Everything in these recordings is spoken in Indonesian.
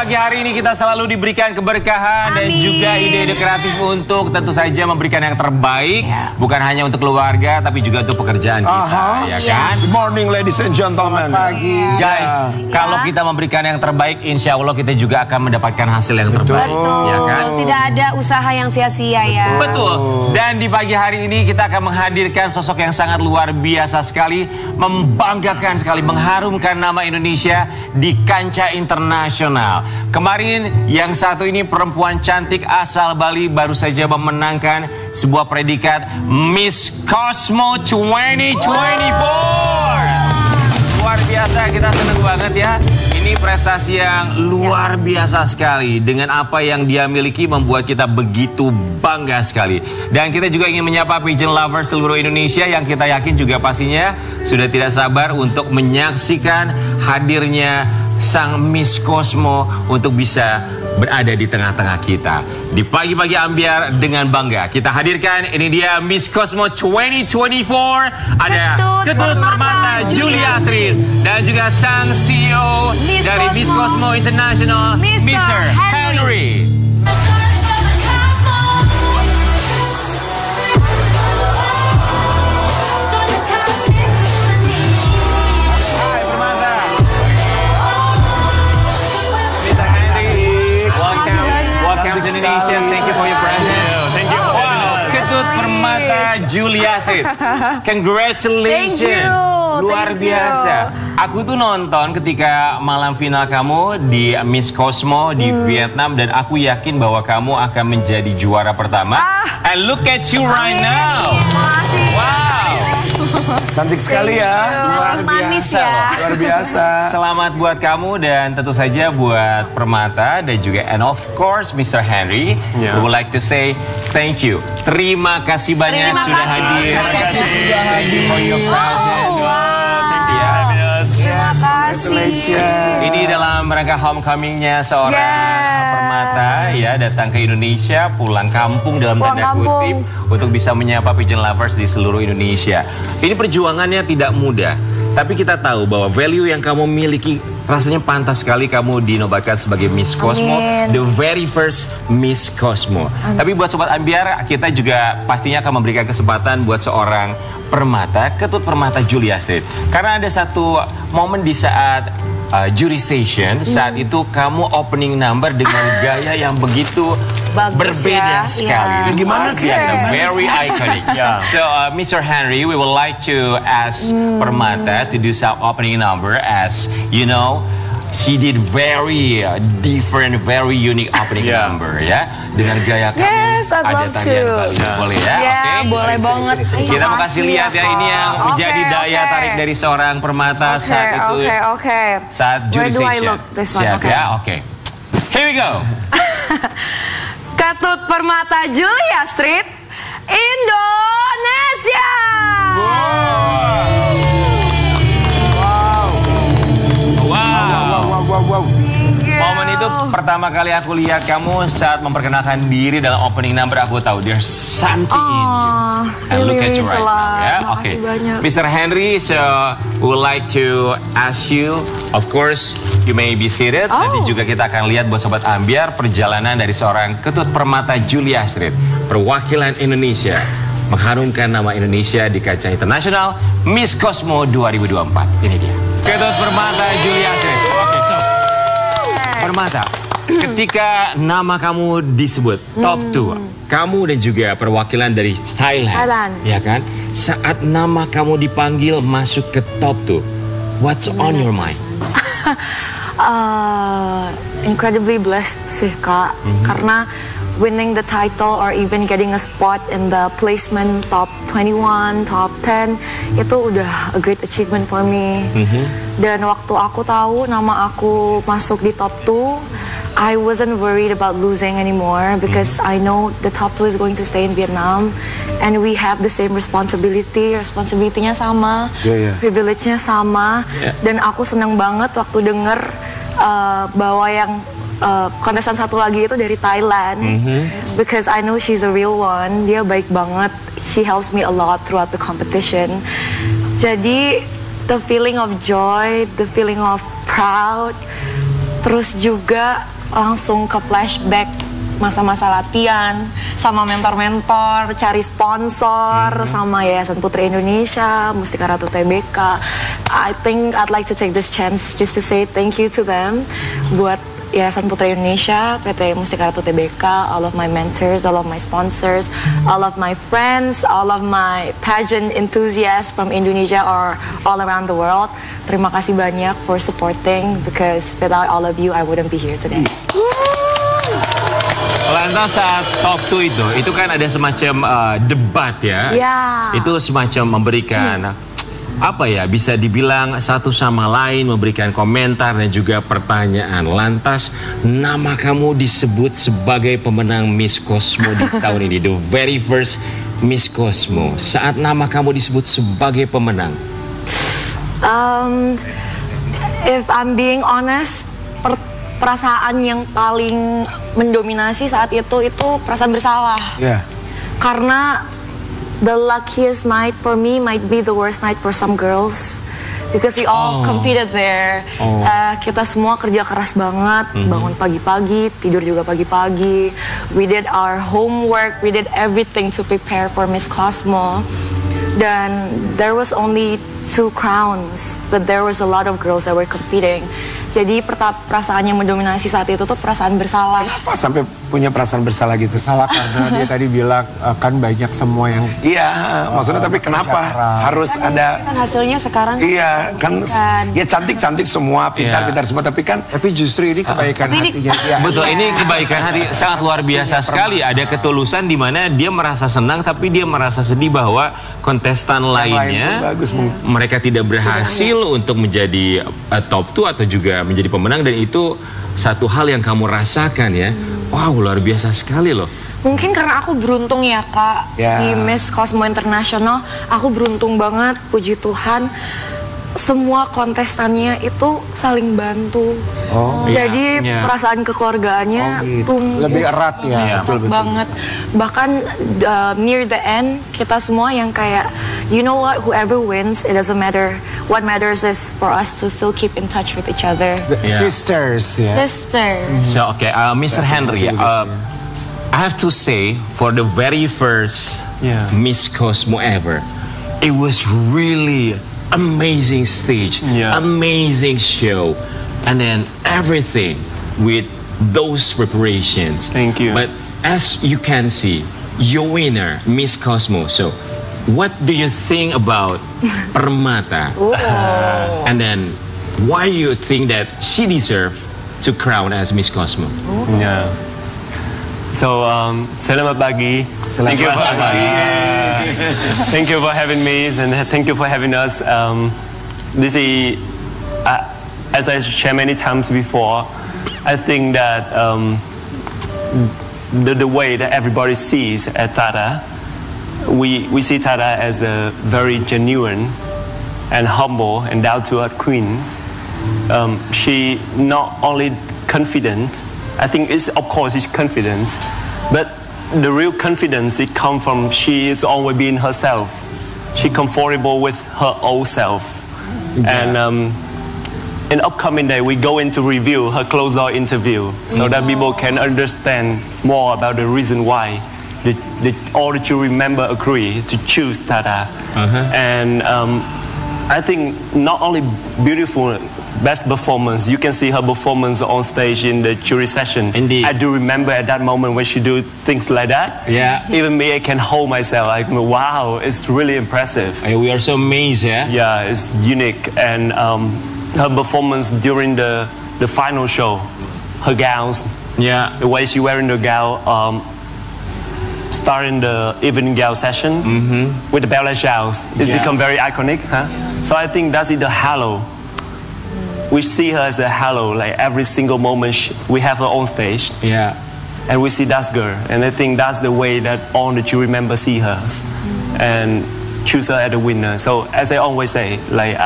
pagi hari ini kita selalu diberikan keberkahan dan juga ide-ide kreatif untuk tentu saja memberikan yang terbaik, bukan hanya untuk keluarga tapi juga untuk pekerjaan kita, ya kan? Good morning ladies and gentlemen. Selamat pagi. Guys, kalau kita memberikan yang terbaik, insya Allah kita juga akan mendapatkan hasil yang terbaik. Betul. Ya kan? Tidak ada usaha yang sia-sia ya. Betul. Dan di pagi hari ini kita akan menghadirkan sosok yang sangat luar biasa sekali, membanggakan sekali, mengharumkan nama Indonesia di kancah internasional. Kemarin yang satu ini perempuan cantik asal Bali baru saja memenangkan sebuah predikat Miss Cosmo 2024. Luar biasa, kita senang banget ya. Ini prestasi yang luar biasa sekali. Dengan apa yang dia miliki membuat kita begitu bangga sekali. Dan kita juga ingin menyapa pigeon lovers seluruh Indonesia yang kita yakin juga pastinya sudah tidak sabar untuk menyaksikan hadirnya sang Miss Cosmo untuk bisa berada di tengah-tengah kita. Di pagi-pagi ambiar dengan bangga kita hadirkan, ini dia Miss Cosmo 2024. Ada Ketut Permata Julia Astrid dan juga sang CEO dari Miss Cosmo International, Mr. Henry. Indonesia, thank you for your presence. Thank you. Wow, Ketut Permata Julia Astrid. Congratulations. Thank you. Luar biasa. Aku tuh nonton ketika malam final kamu di Miss Cosmo di Vietnam dan aku yakin bahwa kamu akan menjadi juara pertama. And look at you right now. Makasih. Wow. Cantik sekali ya. Luar Manis biasa. ya. Luar biasa. Selamat buat kamu dan tentu saja buat Permata dan juga and of course Mr. Henry. We would like to say thank you. Terima kasih banyak sudah hadir. Terima kasih sudah hadir. For your presence. Terima kasih. Ini dalam rangka homecomingnya seorang Permata ya, datang ke Indonesia, pulang kampung dalam tanda kutip untuk bisa menyapa pigeon lovers di seluruh Indonesia. Ini perjuangannya tidak mudah, tapi kita tahu bahwa value yang kamu miliki rasanya pantas sekali kamu dinobatkan sebagai Miss Cosmo, the very first Miss Cosmo. Tapi buat Sobat Ambiar, kita juga pastinya akan memberikan kesempatan buat seorang Permata, Ketut Permata Julia Astrid. Karena ada satu momen di saat jury session, saat itu kamu opening number dengan gaya yang begitu berbeda sekali. Gimana sih? Very iconic. So, Mr. Henry, we would like to ask Permata to do some opening number as, you know, she did very different, very unique opening number ya. Dengan gaya kamu I'd love to. Boleh ya? Oke, boleh banget. Kita mau kasih lihat ya, ini yang menjadi daya tarik dari seorang Permata saat itu. Saat jury session. Siap ya? Oke. Here we go. Ketut Permata Julia Astrid, Indonesia. Wow. Momen itu pertama kali aku lihat kamu saat memperkenalkan diri dalam opening number. Aku tahu there's something in you. And look at you right now. Ya, oke. Mr. Henry, so we would like to ask you, of course, you may be seated. Nanti juga kita akan lihat buat Sobat Ambiar perjalanan dari seorang Ketut Permata Julia Astrid, perwakilan Indonesia, mengharumkan nama Indonesia di kancah internasional, Miss Cosmo 2024. Ini dia. Ketut Permata Julia Astrid. Oke, so Permata, ketika nama kamu disebut top 2, kamu dan juga perwakilan dari Thailand, ya kan? Saat nama kamu dipanggil masuk ke top 2, what's on your mind? Incredibly blessed sih Kak, karena winning the title or even getting a spot in the placement top 21, top 10 itu udah a great achievement for me. Dan waktu aku tahu nama aku masuk di top 2, I wasn't worried about losing anymore because I know the top 2 is going to stay in Vietnam and we have the same responsibility-nya sama, privilege-nya sama. Dan aku seneng banget waktu denger bahwa yang kontestan satu lagi itu dari Thailand, because I know she's a real one. Dia baik banget. She helps me a lot throughout the competition. Jadi the feeling of joy, the feeling of proud, Terus juga langsung ke flashback masa-masa latihan sama mentor-mentor, cari sponsor sama Yayasan Putri Indonesia, Mustika Ratu TBK. I think I'd like to take this chance just to say thank you to them buat Yayasan Putri Indonesia, PT Mustika Ratu TBK, all of my mentors, all of my sponsors, all of my friends, all of my pageant enthusiasts from Indonesia or all around the world. Terima kasih banyak for supporting, because without all of you, I wouldn't be here today. Lantas saat talk to itu kan ada semacam debat ya. Itu semacam memberikan apa ya, bisa dibilang satu sama lain memberikan komentar dan juga pertanyaan. Lantas nama kamu disebut sebagai pemenang Miss Cosmo di tahun ini, the very first Miss Cosmo. Saat nama kamu disebut sebagai pemenang, if I'm being honest, perasaan yang paling mendominasi saat itu perasaan bersalah. Karena the luckiest night for me might be the worst night for some girls, because we all competed there. Kita semua kerja keras banget, bangun pagi-pagi, tidur juga pagi-pagi. We did our homework, we did everything to prepare for Miss Cosmo. Dan there was only 2 crowns, but there was a lot of girls that were competing. Jadi perasaan yang mendominasi saat itu tuh perasaan bersalah. Kenapa sampai punya perasaan bersalah gitu? Salah karena dia tadi bilang kan banyak semua yang... Iya, maksudnya tapi kenapa harus ada... Kan hasilnya sekarang... Iya, kan ya cantik-cantik semua, pintar-pintar semua, tapi kan... Tapi justru ini kebaikan hatinya dia. Betul, ini kebaikan hati sangat luar biasa sekali. Ada ketulusan di mana dia merasa senang, tapi dia merasa sedih bahwa kontestan lainnya mereka tidak berhasil untuk menjadi top 2 atau juga menjadi pemenang, dan itu satu hal yang kamu rasakan ya. Wow, luar biasa sekali loh. Mungkin karena aku beruntung ya Kak, di Miss Cosmo International aku beruntung banget, puji Tuhan. Semua kontestannya itu saling bantu. Jadi perasaan kekeluargaannya tumbuh lebih erat ya. Betul. Banget. Bahkan near the end kita semua yang kayak, you know what, whoever wins, it doesn't matter. What matters is for us to still keep in touch with each other. Sisters ya. Sisters. So Mr. Henry, I have to say, for the very first Miss Cosmo ever, it was really amazing stage, amazing show, and then everything with those preparations. Thank you. But as you can see, your winner, Miss Cosmo. So, what do you think about Permata? And then, why you think that she deserves to crown as Miss Cosmo? Yeah. So, selamat pagi. Thank you for thank you for having me, and thank you for having us. This is, as I shared many times before, I think that the way that everybody sees at Tata, we see Tata as a very genuine and humble and down-to-earth queen. She not only confident, I think of course she's confident, but the real confidence, it comes from she is always being herself. She comfortable with her own self. And in upcoming day, we go into review her closed door interview, so that people can understand more about the reason why all the jury member agree to choose Tata. And I think not only beautiful, best performance, you can see her performance on stage in the jury session. Indeed. I do remember at that moment when she do things like that. Yeah. Even me, I can hold myself like, wow, it's really impressive. We are so amazed, yeah? Yeah, it's unique. And her performance during the final show, her gowns, the way she wearing the gown, starting the evening gown session with the ballet showers, it's become very iconic. So I think that's the halo. We see her as a halo, like every single moment we have her on stage. And we see that girl, and I think that's the way that all the jury members see her and choose her as the winner. So as I always say, like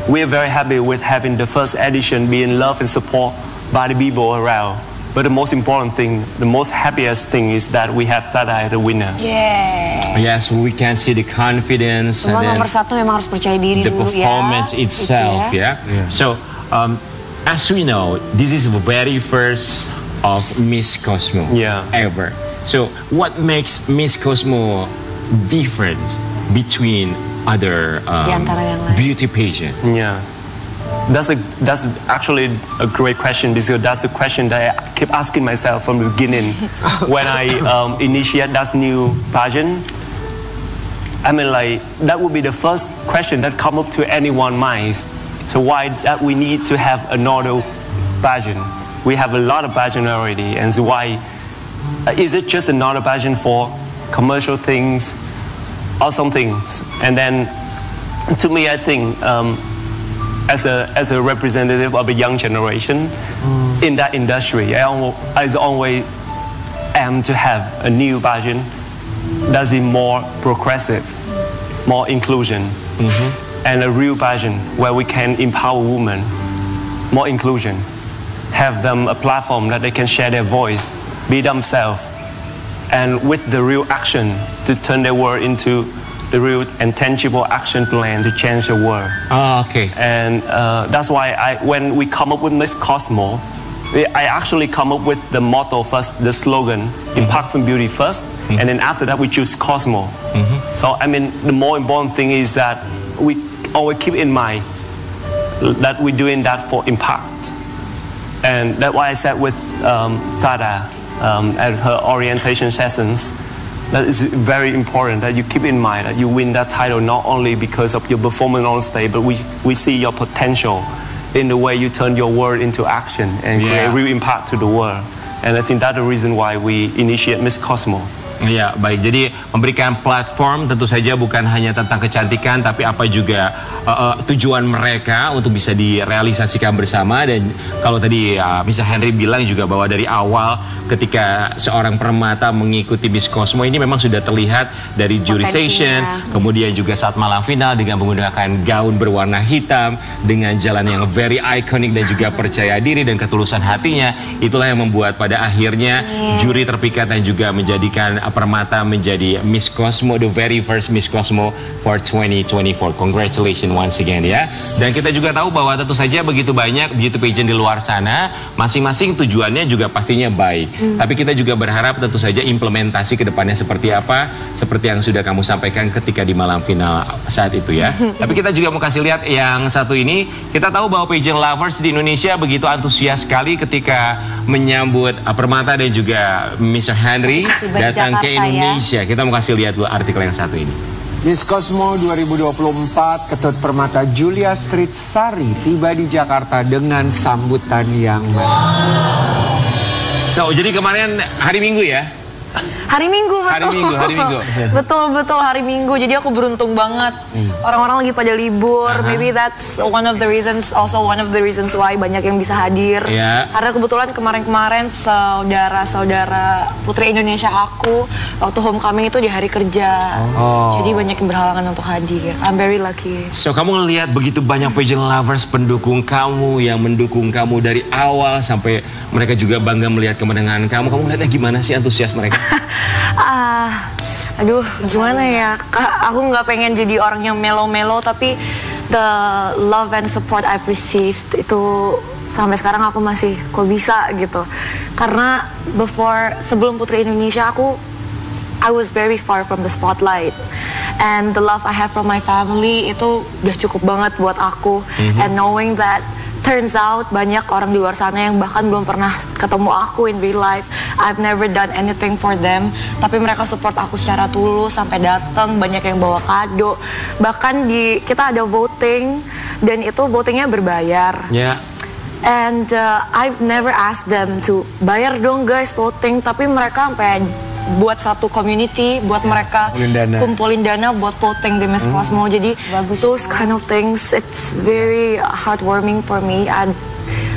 we're very happy with having the first edition being loved and supported by the people around. But the most important thing, the most happiest thing is that we have Tata as the winner. Yes, we can see the confidence and then nomor satu memang harus percaya diri the dulu performance itself, So, as we know, this is the very first of Miss Cosmo ever. So what makes Miss Cosmo different between other beauty pageant? Yeah. That's actually a great question, because that's a question that I keep asking myself from the beginning. When I initiate that new pageant, I mean, like, that would be the first question that come up to anyone's minds. So why that we need to have another pageant? We have a lot of pageant already, and so why is it just another pageant for commercial things or some things? And then, to me, I think. As a representative of a young generation in that industry, I always aim to have a new pageant that is more progressive, more inclusion, and a real pageant where we can empower women, more inclusion, have them a platform that they can share their voice, be themselves, and with the real action to turn their world into the real and tangible action plan to change the world. Oh, okay. And that's why when we come up with Miss Cosmo, I actually come up with the motto first, the slogan, impact from beauty first, and then after that we choose Cosmo. So I mean, the more important thing is that we always keep in mind that we're doing that for impact. And that's why I said with Tada at her orientation sessions, that is very important that you keep in mind that you win that title not only because of your performance on stage, but we see your potential in the way you turn your word into action and create real impact to the world. And I think that's the reason why we initiate Miss Cosmo. Ya, baik. Jadi memberikan platform tentu saja bukan hanya tentang kecantikan, tapi apa juga tujuan mereka untuk bisa direalisasikan bersama. Dan kalau tadi Mr. Henry bilang juga bahwa dari awal ketika seorang permata mengikuti Miss Cosmo ini memang sudah terlihat dari jury session, kemudian juga saat malam final dengan menggunakan gaun berwarna hitam dengan jalan yang very iconic dan juga percaya diri dan ketulusan hatinya. Itulah yang membuat pada akhirnya juri terpikat dan juga menjadikan permata menjadi Miss Cosmo, the very first Miss Cosmo for 2024. Congratulations once again ya. Dan kita juga tahu bahwa tentu saja begitu banyak beauty pageant di luar sana, masing-masing tujuannya juga pastinya baik. Tapi kita juga berharap tentu saja implementasi ke depannya seperti apa, seperti yang sudah kamu sampaikan ketika di malam final saat itu ya. Tapi kita juga mau kasih lihat yang satu ini. Kita tahu bahwa pageant lovers di Indonesia begitu antusias sekali ketika menyambut permata dan juga Mr. Henry datang ke Indonesia. Kita mau kasih lihat dulu artikel yang satu ini. Miss Cosmo 2024 Ketut Permata Julia Street Sari tiba di Jakarta dengan sambutan yang So, jadi kemarin hari Minggu ya? Hari Minggu, betul. Hari Minggu. Betul, hari Minggu. Jadi aku beruntung banget. Orang-orang lagi pada libur. Maybe that's one of the reasons why banyak yang bisa hadir. Karena kebetulan kemarin-kemarin saudara-saudara Putri Indonesia aku waktu homecoming itu di hari kerja. Jadi banyak yang berhalangan untuk hadir. I'm very lucky. So, kamu ngelihat begitu banyak pageant lovers pendukung kamu yang mendukung kamu dari awal sampai mereka juga bangga melihat kemenangan kamu. Kamu ngeliatnya gimana sih antusias mereka? Aduh, gimana ya, Kak? Aku nggak pengen jadi orang yang melo-melo, tapi the love and support I've received itu sampai sekarang aku masih kok bisa gitu. Karena sebelum Putri Indonesia I was very far from the spotlight, and the love I have from my family itu udah cukup banget buat aku. And knowing that turns out banyak orang di luar sana yang bahkan belum pernah ketemu aku in real life. I've never done anything for them, tapi mereka support aku secara tulus sampai datang, banyak yang bawa kado. Bahkan kita ada voting dan itu votingnya berbayar. And I've never asked them to bayar dong guys voting, tapi mereka sampai buat satu community, buat mereka kumpulin dana buat voting di Miss Cosmo. Jadi those kind of things, it's very heartwarming for me. And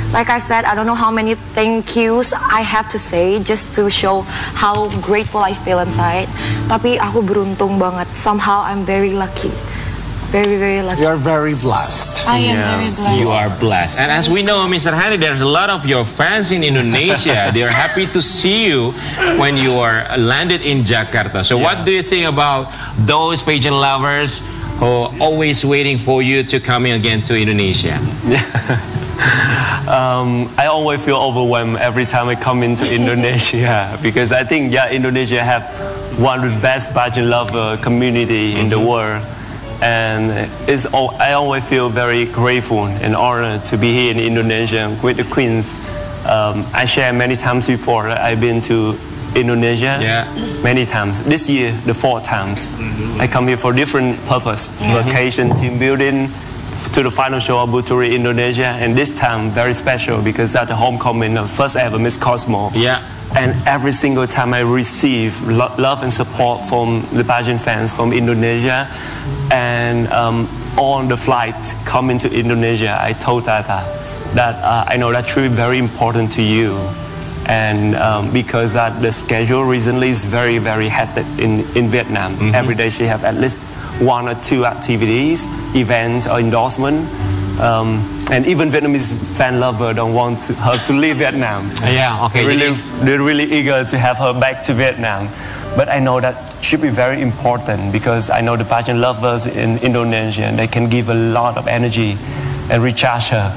like I said, I don't know how many thank yous I have to say just to show how grateful I feel inside. Tapi aku beruntung banget. Somehow I'm very lucky. Very, very lucky. You're very blessed. I am very blessed. You are blessed. And as we know, Mr. Henry, there's a lot of your fans in Indonesia. They're happy to see you when you are landed in Jakarta. So what do you think about those pageant lovers who are always waiting for you to come in again to Indonesia? I always feel overwhelmed every time I come into Indonesia because I think Indonesia have one of the best Bajan lover community in the world, and I always feel very grateful and honored to be here in Indonesia with the Queens. I shared many times before. I've been to Indonesia many times. This year, the 4th times. I come here for different purpose, vacation, team building, to the final show of Buturi Indonesia, and this time very special because that's the homecoming of first ever Miss Cosmo. And every single time I receive love and support from the Bajan fans from Indonesia, and on the flight coming to Indonesia, I told Tata that I know that trip is very important to you, and because the schedule recently is very, very hectic in Vietnam. Every day she have at least 1 or 2 activities, events or endorsement, and even Vietnamese fan lover don't want her to leave Vietnam. They're really eager to have her back to Vietnam. But I know that should be very important because I know the Bajan lovers in Indonesia, and they can give a lot of energy and recharge her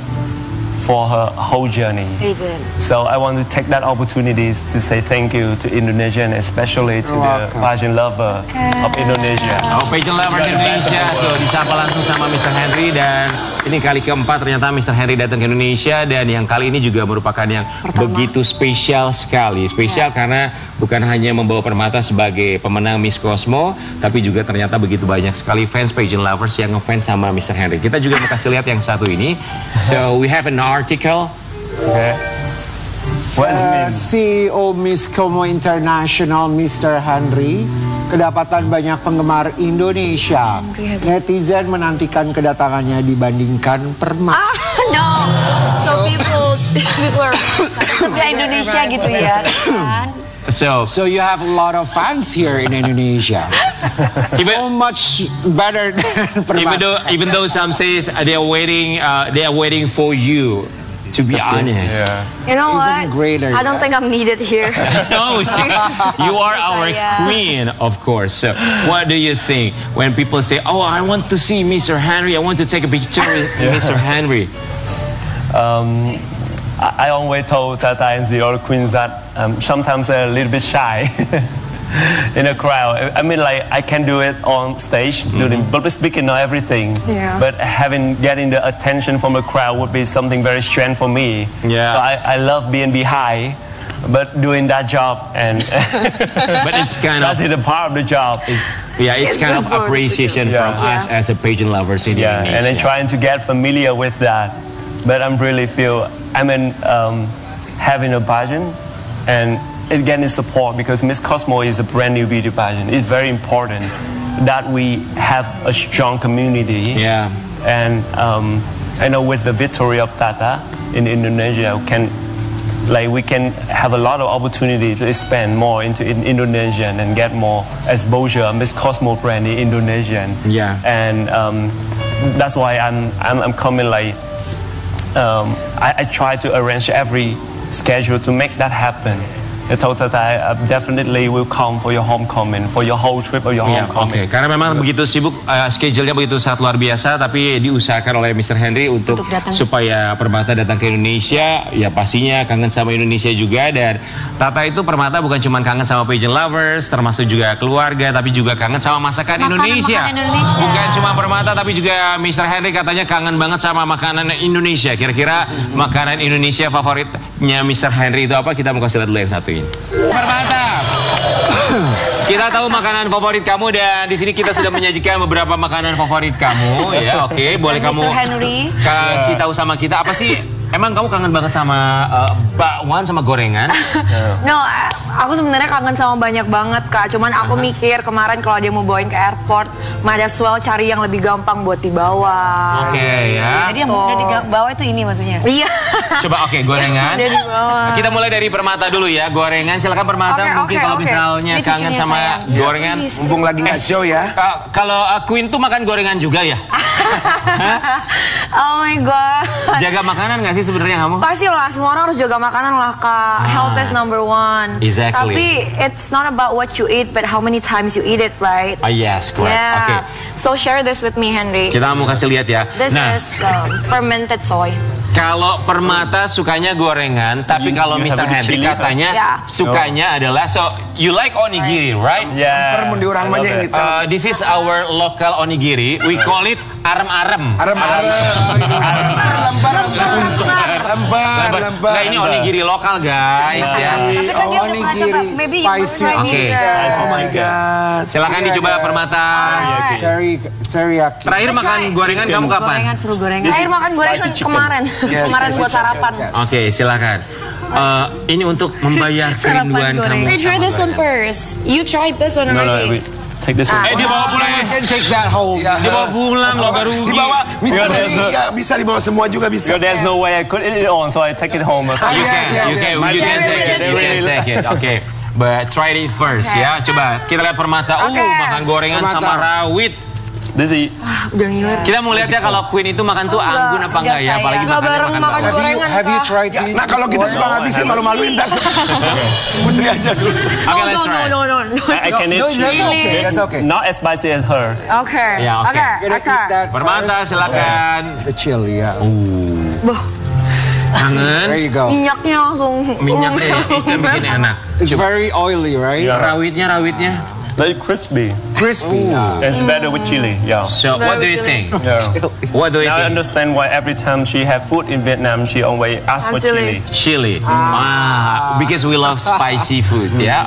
for her whole journey. They did. So I want to take that opportunity to say thank you to Indonesia and especially to the Bajan lover of Indonesia. Bajan lover Indonesia tuh disapa langsung sama Mr. Henry, dan ini kali keempat ternyata Mr. Henry datang ke Indonesia, dan yang kali ini juga merupakan yang begitu spesial sekali. Spesial karena bukan hanya membawa permata sebagai pemenang Miss Cosmo, tapi juga ternyata begitu banyak sekali fans Bajan lovers yang ngefans sama Mr. Henry. Kita juga mau kasih lihat yang satu ini. So we have an article. CEO Miss Cosmo International Mr. Henry kedapatan banyak penggemar Indonesia. Netizen menantikan kedatangannya dibandingkan permata. No. So people are Indonesia gitu ya kan. So you have a lot of fans here in Indonesia. So much better than permata. Even though some says they are waiting for you. To be honest, you know what? I don't think I'm needed here. No, you are our queen, of course. So, what do you think when people say, "Oh, I want to see Mr. Henry. I want to take a picture with Mr. Henry"? I always told Tata and the other queens that sometimes they're a little bit shy in a crowd. I mean, like, I can do it on stage, doing public speaking or everything. But getting the attention from the crowd would be something very strange for me. So I love being behind, but doing that job, and but it's kind of that's the part of the job. It's kind of appreciation from us as a Bajan lovers in Indonesia. And then trying to get familiar with that. But I'm really feel having a Bajan and getting support because Miss Cosmo is a brand new beauty pageant. It's very important that we have a strong community. And I know with the victory of Tata in Indonesia, we can have a lot of opportunity to expand more into Indonesian and get more exposure. Miss Cosmo brand in Indonesian. And that's why I'm coming I try to arrange every schedule to make that happen. I told Tata I definitely will come for your homecoming, for your whole trip of your homecoming. Karena memang begitu sibuk, schedule-nya begitu sangat luar biasa, tapi diusahakan oleh Mr. Henry untuk supaya Permata datang ke Indonesia. Ya pastinya kangen sama Indonesia juga, dan Tata itu Permata bukan cuma kangen sama Bajan lovers, termasuk juga keluarga, tapi juga kangen sama masakan Indonesia. Bukan cuma Permata, tapi juga Mr. Henry katanya kangen banget sama makanan Indonesia. Kira-kira makanan Indonesia favoritnya Mr. Henry itu apa? Kita mau kasih lihat dulu yang satu. Permata, kita tahu makanan favorit kamu, dan di sini kita sudah menyajikan beberapa makanan favorit kamu. Ya, oke, boleh kamu kasih tahu sama kita apa sih? Emang kamu kangen banget sama bakwan sama gorengan? No, aku sebenarnya kangen sama banyak banget Kak. Cuman aku mikir kemarin kalau dia mau bawain ke airport, might as well cari yang lebih gampang buat dibawa. Jadi yang mudah dibawa itu ini maksudnya? Iya. Coba gorengan. Kita mulai dari Permata dulu ya. Gorengan, silakan Permata. Mungkin kalau misalnya kangen sama gorengan, mumpung lagi nggak show ya. Kalau Queen tuh makan gorengan juga ya? Oh my god. Jaga makanan nggak sih sebenarnya kamu? Pasti lah, semua orang harus jaga makanan lah Kak. Health is number one. Exactly. Tapi it's not about what you eat, but how many times you eat it, right? Yes, correct. So share this with me, Henry. Kita mau kasih lihat ya. This is fermented soy. Kalau Permata sukanya gorengan, tapi kalau Mr. Henry katanya sukanya adalah you like onigiri, right? Yeah. This is our local onigiri. We call it arem-arem. Lempar. Nah, ini onigiri lokal, guys. Ya. Onigiri spicy. Oke. Oh my god. Silakan dicoba Permata. Teriyaki. Terakhir makan gorengan kamu kapan? Gorengan, suruh gorengan. Terakhir makan gorengan kemarin. Kemarin buat sarapan. Oke, silakan. Ini untuk membayar kerinduan kamu. I try this one first. You tried this one already. Take this one. Dia bawa pulang. Take that home. Dia bawa pulang loh, baru dibawa. Bisa dibawa semua juga bisa. There's no way I could eat it on, so I take it home. You can take it. Okay. But try it first ya. Coba kita lihat Permata. Makan gorengan sama rawit. Udah ngiler. Kita mau lihat ya kalau Queen itu makan tuh anggun apa enggak ya, apalagi makan gorengan. Have you tried these? Nah kalau kita suka ngabisin malu-maluin dah. Putri aja dulu. Okay, let's try. No. I can eat chili. That's okay. Not as spicy as her. Okay. Ya, oke. Permata silakan. The chili, ya. Kangen. There you go. Minyaknya langsung. Minyaknya itu yang bikin enak. It's very oily, right? Rawitnya. Very crispy. It's better with chili. Yeah. So what do you think? Yeah. What do you Now I think? understand why every time she have food in Vietnam, she always asks for chili. Chili. Because we love spicy food. Yeah.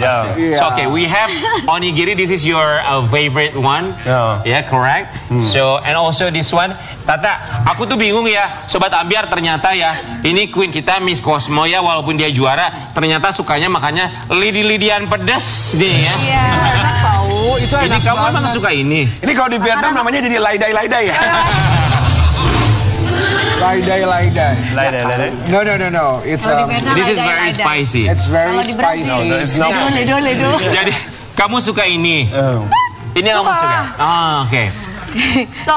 So okay, we have onigiri. This is your favorite one. Yeah, correct. So and also this one. Tata, aku tuh bingung ya, Sobat Ambiar, ternyata ya, ini Queen kita Miss Cosmo ya, walaupun dia juara, ternyata sukanya makannya lidi-lidian pedas nih ya. Iya, enak tahu. Itu Ini enak kamu banget. emang suka ini? Ini kalau di Vietnam namanya jadi laidai ya. Laidai. No. It's This is very spicy. it's very spicy. No, it's not. Ledo. Jadi kamu suka ini? Ini yang kamu suka? Oke. So,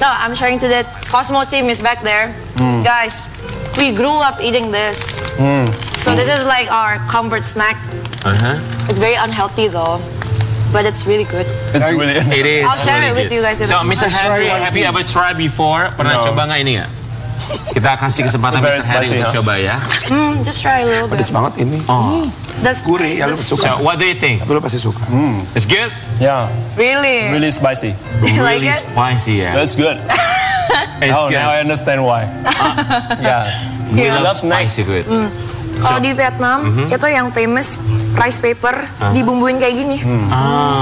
I'm sharing to the Cosmo team is back there. Guys, we grew up eating this. So this is like our comfort snack. It's very unhealthy though, but it's really good. It's really. It is. I'll share it really with good. you guys. So, Mr. Henry, have you ever tried before? Pernah coba nggak ini ya? Kita kasih kesempatan Very Mr. Henry spicy, untuk coba ya. Just try a little bit. Pedes banget ini. That's Gurih ya, lu suka. So, what do you think? Tapi lu pasti suka. It's good? Yeah. really. Really spicy. You like Really it? spicy ya. That's good. It's good. Now I understand why. Yeah. We love Love snack. spicy good. Kalau di Vietnam itu yang famous rice paper dibumbuin kayak gini.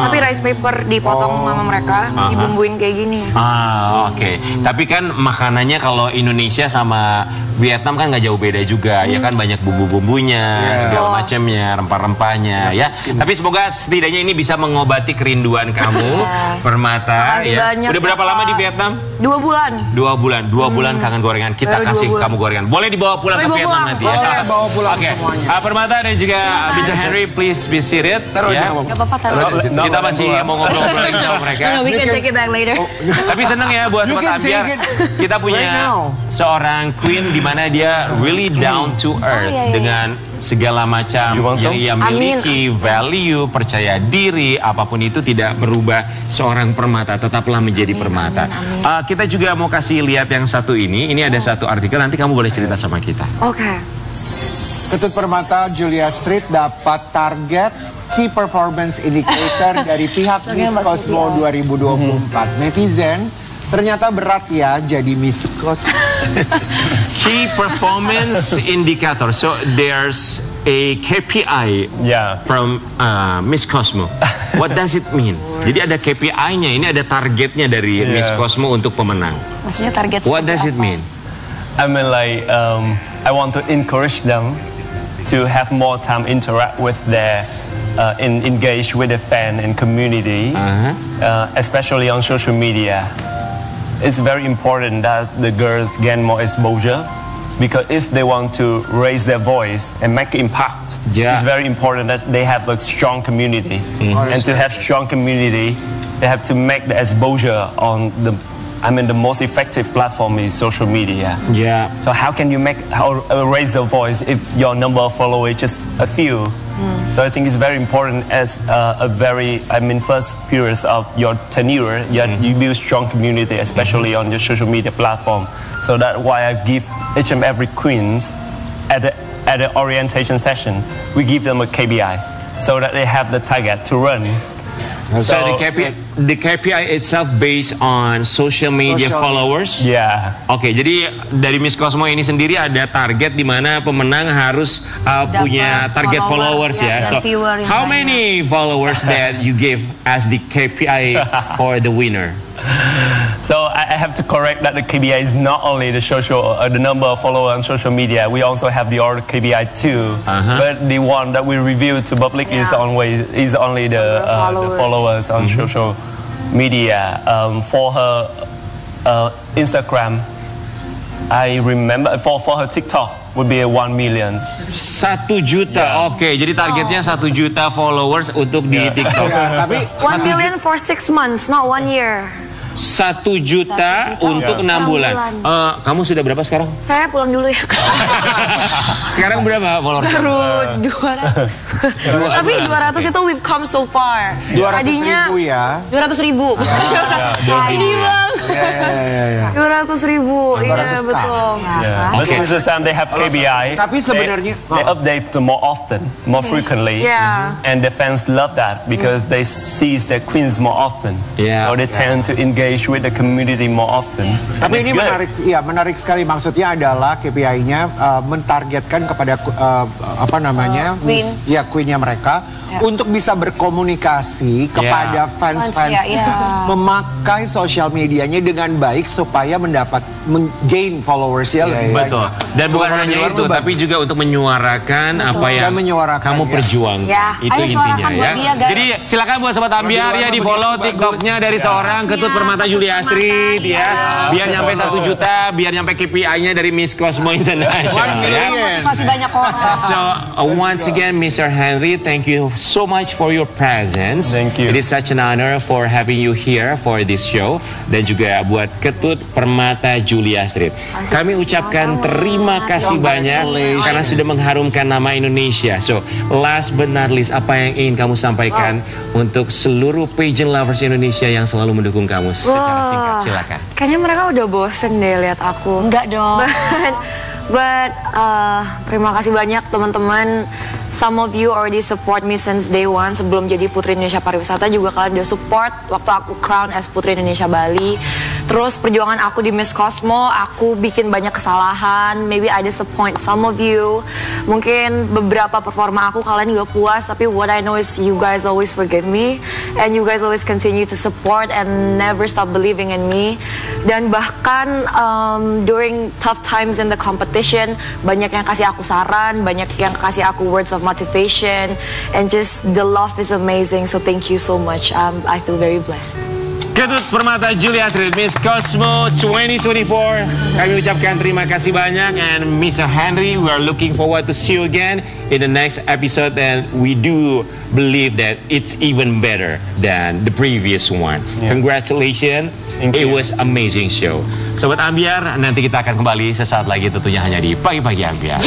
Tapi rice paper dipotong sama mereka, dibumbuin kayak gini. Oke. Tapi kan makanannya kalau Indonesia sama Vietnam kan nggak jauh beda juga, ya kan banyak bumbu-bumbunya, segala macamnya, rempah-rempahnya, ya. Tapi semoga setidaknya ini bisa mengobati kerinduan kamu, Permata. Makasih Ya. banyak, Udah berapa lama di Vietnam? 2 bulan. 2 bulan kangen gorengan. Kita Baru 2 kasih bulan. kamu gorengan. Boleh dibawa pulang ke Boleh Vietnam bawa nanti pulang. ya. Boleh bawa pulang Oke. semuanya. Permata dan juga Mr. Henry, please be seated. Ya. Gak apa-apa, taruh. Kita masih mau ngobrol-ngobrol lagi sama mereka. No, we can take it back later. Tapi seneng ya buat You Sobat can Ambiar. take it Kita punya right now. seorang Queen di mana dia really down to earth dengan segala macam You want yang some? ia miliki, value, percaya diri, apapun itu tidak merubah seorang Permata, tetaplah menjadi Permata. Kita juga mau kasih lihat yang satu ini. Ini ada satu artikel, nanti kamu boleh cerita sama kita. Oke. Ketut Permata Julia Street dapat target Key Performance Indicator dari pihak Miss Cosmo 2024. Netizen, ternyata berat ya jadi Miss Cosmo. Key Performance Indicator. So there's a KPI from Miss Cosmo. What does it mean? Jadi ada KPI-nya, ini ada targetnya dari Miss Cosmo untuk pemenang. Maksudnya target What does it mean? I mean, like, I want to encourage them to have more time interact with their, engage with the fan and community, especially on social media. It's very important that the girls gain more exposure, because if they want to raise their voice and make impact, it's very important that they have a strong community. And to have strong community, they have to make the exposure on the the most effective platform is social media. Yeah. So how can you raise the voice if your number of followers is just a few? So I think it's very important as first periods of your tenure, you build strong community, especially on your social media platform. So that's why I give each and every queens at the orientation session, we give them a KPI so that they have the target to run. So the KPI itself based on social media followers. Yeah. Oke, jadi dari Miss Cosmo ini sendiri ada target di mana pemenang harus punya target followers ya. So how many followers that you give as the KPI for the winner? So I have to correct that the KPI is not only the the number of followers on social media. We also have the other KPI too. But the one that we review to public is only the followers on social media. For her Instagram, I remember for her TikTok would be 1 million. 1 juta. Oke, jadi targetnya 1 juta followers untuk di TikTok. Tapi 1 million for 6 months, not 1 year. 1 juta untuk 6 bulan. Kamu sudah berapa sekarang? Saya pulang dulu ya. Sekarang berapa followers? Baru 200. Tapi 200 itu we've come so far. 200.000 ya. 200.000. Tadi bang. 200.000. Iya betul. But since the time they have KPI, tapi sebenarnya they update more often, more frequently, and the fans love that because they see the queens more often, or they tend to engage with the community more often. Tapi ini menarik sekali, maksudnya adalah KPI-nya mentargetkan kepada queen-nya mereka untuk bisa berkomunikasi kepada fans-fans, memakai sosial medianya dengan baik supaya gain followers ya lebih banyak. Betul. Dan bukan hanya itu, tapi juga untuk menyuarakan apa yang kamu perjuangkan. Itu intinya ya. Jadi silakan buat sobat Ambiar ya di follow TikToknya dari seorang Ketut Permata Juliastrid ya. Biar nyampe 1 juta, biar nyampe KPI-nya dari Miss Cosmo International. Masih banyak orang. So once again, Mr. Henry, thank you so much for your presence. Thank you. It is such an honor for having you here for this show. Dan juga buat Ketut Permata Juliastrid. Kami ucapkan terima kasih banyak karena sudah mengharumkan nama Indonesia. So last but not least, apa yang ingin kamu sampaikan untuk seluruh pageant lovers Indonesia yang selalu mendukung kamu secara singkat? Silakan. Kayaknya mereka udah bosen deh lihat aku. Enggak dong. But terima kasih banyak teman-teman. Some of you already support me since day one. Sebelum jadi Putri Indonesia Pariwisata juga kalian udah support waktu aku crown as Putri Indonesia Bali. Terus perjuangan aku di Miss Cosmo, aku bikin banyak kesalahan. Maybe I disappoint some of you. Mungkin beberapa performa aku kalian juga puas. Tapi what I know is you guys always forgive me. And you guys always continue to support and never stop believing in me. Dan bahkan during tough times in the competition, banyak yang kasih aku saran, banyak yang kasih aku words of motivation, and just the love is amazing. So thank you so much. I feel very blessed. Ketut Permata Juliastrid, Miss Cosmo 2024. Kami ucapkan terima kasih banyak, and Mr. Henry, we are looking forward to see you again in the next episode, and we do believe that it's even better than the previous one. Congratulations. It was amazing show. Sobat Ambiar, nanti kita akan kembali sesaat lagi tentunya hanya di Pagi-Pagi Ambiar.